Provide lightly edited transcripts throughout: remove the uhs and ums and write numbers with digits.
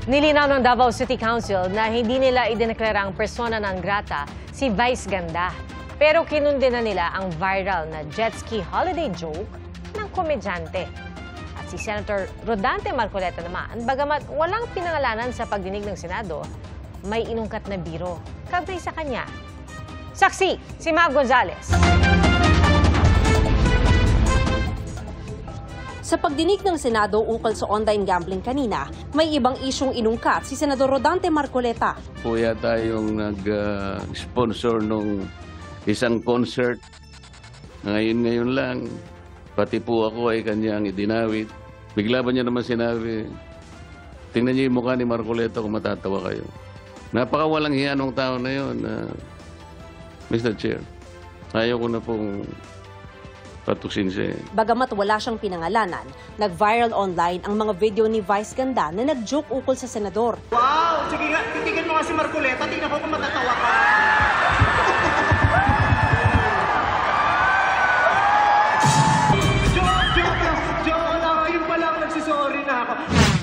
Nilinaw ng Davao City Council na hindi nila idineklarang persona non grata si Vice Ganda. Pero kinundi na nila ang viral na jet ski holiday joke ng komedyante. At si Senator Rodante Marcoleta naman, bagamat walang pinangalanan sa pagdinig ng Senado, may inungkat na biro kaugnay sa kanya. Saksi, si Mav Gonzales. Sa pagdinig ng Senado ukol sa online gambling kanina, may ibang isyong inungkat si Senador Rodante Marcoleta. Po yata yung nag-sponsor nung isang concert. Ngayon lang, pati po ako ay kanyang idinawit. Bigla ba niya naman sinabi, tingnan niyo yung mukha ni Marcoleta kung matatawa kayo. Napakawalang hiya nung tao na yun, Mr. Chair. Ayaw ko na pong patuksin siya. Bagamat wala siyang pinangalanan, nag-viral online ang mga video ni Vice Ganda na nag-joke ukol sa senador. Wow! Sige nga, titigil mo nga si Marcoleta. Tingnan ko kung matatawa ka. Joke lang. Ayun pa lang, nagsisorry na ako.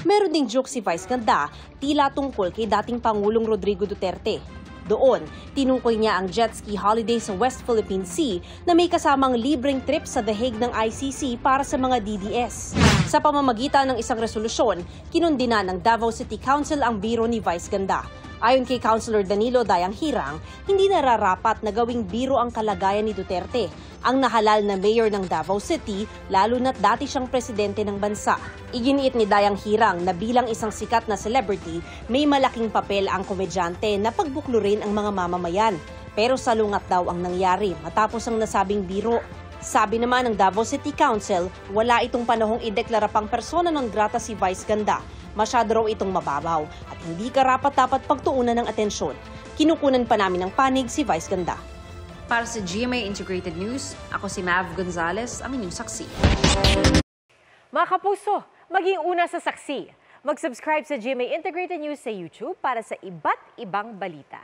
Meron ding joke si Vice Ganda, tila tungkol kay dating Pangulong Rodrigo Duterte. Doon, tinukoy niya ang jet ski holiday sa West Philippine Sea na may kasamang libreng trip sa The Hague ng ICC para sa mga DDS. Sa pamamagitan ng isang resolusyon, kinundina ng Davao City Council ang biro ni Vice Ganda. Ayon kay Councilor Danilo Dayang Hirang, hindi nararapat na gawing biro ang kalagayan ni Duterte, ang nahalal na mayor ng Davao City, lalo na't dati siyang presidente ng bansa. Iginiit ni Dayang Hirang na bilang isang sikat na celebrity, may malaking papel ang komedyante na pagbuklurin ang mga mamamayan. Pero salungat daw ang nangyari matapos ang nasabing biro. Sabi naman ng Davao City Council, wala itong panahong ideklara pang persona non grata si Vice Ganda. Masyado raw itong mababaw at hindi karapat-dapat pagtuunan ng atensyon. Kinukunan pa namin ng panig si Vice Ganda. Para sa GMA Integrated News, ako si Mav Gonzales, ang inyong saksi. Mga kapuso, maging una sa saksi. Mag-subscribe sa GMA Integrated News sa YouTube para sa iba't ibang balita.